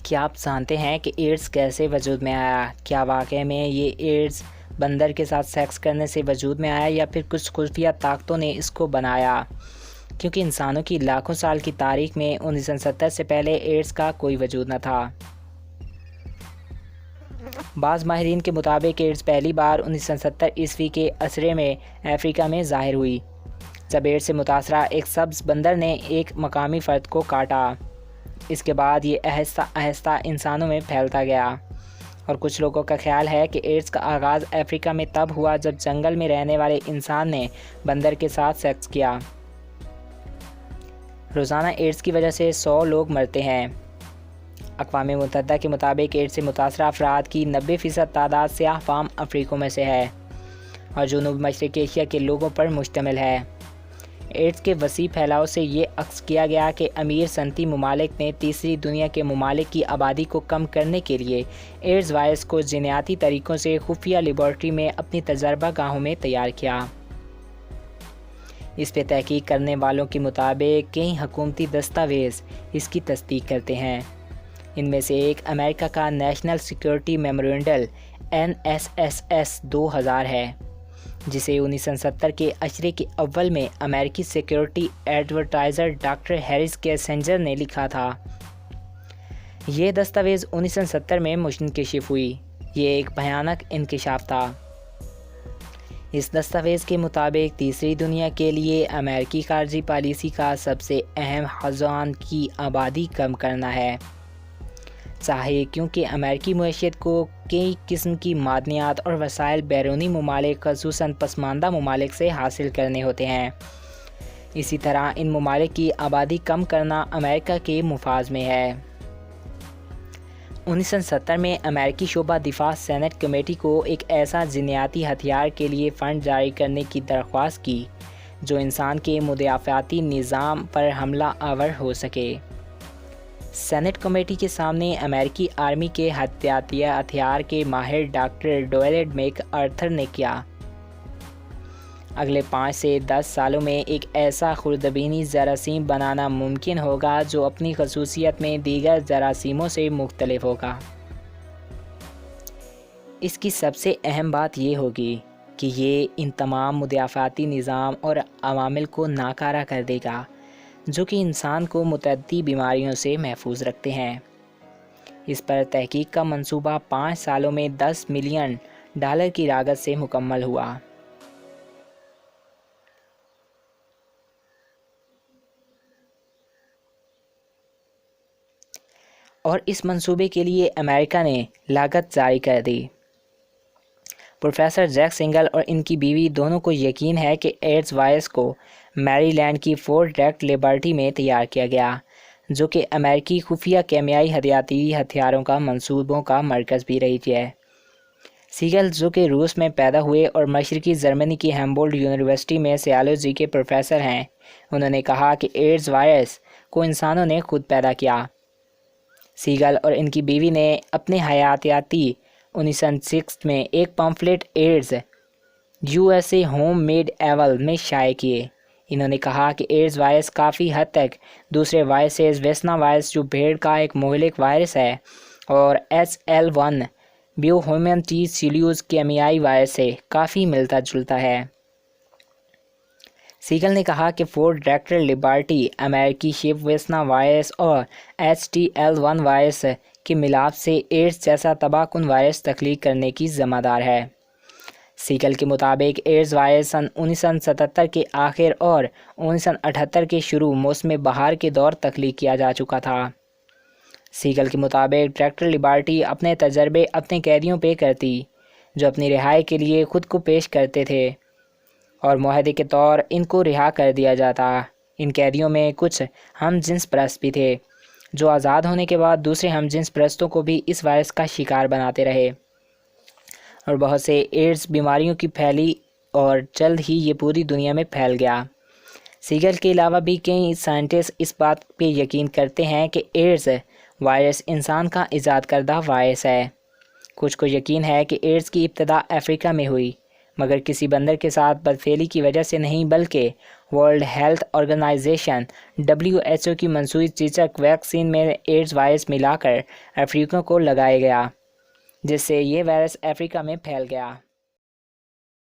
کیا آپ جانتے ہیں کہ ایڈز کیسے وجود میں آیا؟ کیا واقعی میں یہ ایڈز بندر کے ساتھ سیکس کرنے سے وجود میں آیا یا پھر کچھ خفیہ طاقتوں نے اس کو بنایا؟ کیونکہ انسانوں کی لاکھوں سال کی تاریخ میں 1970 سے پہلے ایڈز کا کوئی وجود نہ تھا۔ بعض ماہرین کے مطابق ایڈز پہلی بار 1970 عیسوی کے عشرے میں افریقہ میں ظاہر ہوئی، جب ایڈز سے متاثرہ ایک سبز بندر نے ایک مقامی فرد کو کاٹا۔ اس کے بعد یہ آہستہ آہستہ انسانوں میں پھیلتا گیا، اور کچھ لوگوں کا خیال ہے کہ ایڈز کا آغاز افریقہ میں تب ہوا جب جنگل میں رہنے والے انسان نے بندر کے ساتھ سیکس کیا۔ روزانہ ایڈز کی وجہ سے 100 لوگ مرتے ہیں۔ اقوام متحدہ کے مطابق ایڈز سے متاثرہ افراد کی 90% تعداد سیاہ فام افریقوں میں سے ہے اور جنوب مشرقی ایشیا کے لوگوں پر مشتمل ہے۔ ایڈز کے وسیع پھیلاؤ سے یہ عکس کیا گیا کہ امیر صنعتی ممالک نے تیسری دنیا کے ممالک کی آبادی کو کم کرنے کے لیے ایڈز وائرس کو جینیاتی طریقوں سے خفیہ لیبارٹری میں اپنی تجربہ گاہوں میں تیار کیا۔ اس پہ تحقیق کرنے والوں کے مطابق کئی حکومتی دستاویز اس کی تصدیق کرتے ہیں۔ ان میں سے ایک امریکہ کا نیشنل سیکیورٹی میمورنڈم NSS 2000 ہے، جسے 1970 کے عشرے کے اول میں امریکی security adviser doctor harass Kissinger نے لکھا تھا۔ یہ دستاویز 1970 میں منکشف ہوئی۔ یہ ایک بھیانک انکشاف تھا۔ اس دستاویز کے مطابق تیسری دنیا کے لیے امریکی خارجی پالیسی کا سب سے اہم خزان کی آبادی کم کرنا ہے، چاہے کیونکہ امریکی معیشت کو کئی قسم کی معدنیات اور وسائل بیرونی ممالک خصوصاً پسماندہ ممالک سے حاصل کرنے ہوتے ہیں۔ اسی طرح ان ممالک کی آبادی کم کرنا امریکہ کے مفاد میں ہے۔ 1970 میں امریکی شعبہ دفاع سینٹ کمیٹی کو ایک ایسا جینیاتی ہتھیار کے لیے فنڈ جاری کرنے کی درخواست کی جو انسان کے مدافعاتی نظام پر حملہ آور ہو سکے۔ سینٹ کمیٹی کے سامنے امریکی آرمی کے حیاتیاتی ہتھیار کے ماہر ڈاکٹر ڈونلڈ میک آرتھر نے کیا اگلے 5 سے 10 سالوں میں ایک ایسا خردبینی جراثیم بنانا ممکن ہوگا جو اپنی خصوصیت میں دیگر جراثیموں سے مختلف ہوگا۔ اس کی سب سے اہم بات یہ ہوگی کہ یہ ان تمام مدافعاتی نظام اور عوامل کو ناکارہ کر دے گا جو کہ انسان کو متعدی بیماریوں سے محفوظ رکھتے ہیں۔ اس پر تحقیق کا منصوبہ 5 سالوں میں $10 ملین کی لاگت سے مکمل ہوا۔ اور اس منصوبے کے لیے امریکہ نے لاگت جاری کر دی۔ پروفیسر جیک سنگل اور ان کی بیوی دونوں کو یقین ہے کہ ایڈز وائرس کو میری لینڈ کی فورٹ ڈیکٹ لیبارٹری میں تیار کیا گیا، جو کہ امریکی خفیہ کیمیائی حیاتیاتی ہتھیاروں کا منصوبوں کا مرکز بھی رہی ہے۔ سیگل، جو کہ روس میں پیدا ہوئے اور مشرقی جرمنی کی ہمبولڈ یونیورسٹی میں سیالوجی کے پروفیسر ہیں، انہوں نے کہا کہ ایڈز وائرس کو انسانوں نے خود پیدا کیا۔ سیگل اور ان کی بیوی نے اپنے حیاتیاتی 1906 میں ایک پمفلٹ ایڈز USA ہوم میڈ ایول میں شائع کیے۔ انہوں نے کہا کہ ایڈز وائرس کافی حد تک دوسرے وائرسز ویسنا وائرس جو بھیڑ کا ایک مہلک وائرس ہے اور HL1 بیو ہیومن ٹی سیلولوز کیمیائی وائرس سے کافی ملتا جلتا ہے۔ سیگل نے کہا کہ فورٹ ڈیکٹ لیبارٹری امریکی شپ ویسنا وائرس اور HTL1 وائرس کے ملاپ سے ایڈز جیسا تباہ کن وائرس تخلیق کرنے کی ذمہ دار ہے۔ سیگل کے مطابق ایڈز وائرس سن 1977 کے آخر اور 1978 کے شروع موسم بہار کے دور تخلیق کیا جا چکا تھا۔ سیگل کے مطابق ڈیکٹ لیبارٹری اپنے تجربے اپنے قیدیوں پہ کرتی جو اپنی رہائی کے لیے خود کو پیش کرتے تھے، اور معاہدے کے طور ان کو رہا کر دیا جاتا۔ ان قیدیوں میں کچھ ہم جنس پرست بھی تھے جو آزاد ہونے کے بعد دوسرے ہم جنس پرستوں کو بھی اس وائرس کا شکار بناتے رہے، اور بہت سے ایڈز بیماریوں کی پھیلی اور جلد ہی یہ پوری دنیا میں پھیل گیا۔ سیگل کے علاوہ بھی کئی سائنٹسٹ اس بات پہ یقین کرتے ہیں کہ ایڈز وائرس انسان کا ایجاد کردہ وائرس ہے۔ کچھ کو یقین ہے کہ ایڈز کی ابتدا افریقہ میں ہوئی، مگر کسی بندر کے ساتھ بدفعلی کی وجہ سے نہیں، بلکہ ورلڈ ہیلتھ آرگنائزیشن WHO کی منصوبی چیچک ویکسین میں ایڈز وائرس ملا کر افریقیوں کو لگایا گیا، جس سے یہ وائرس افریقہ میں پھیل گیا۔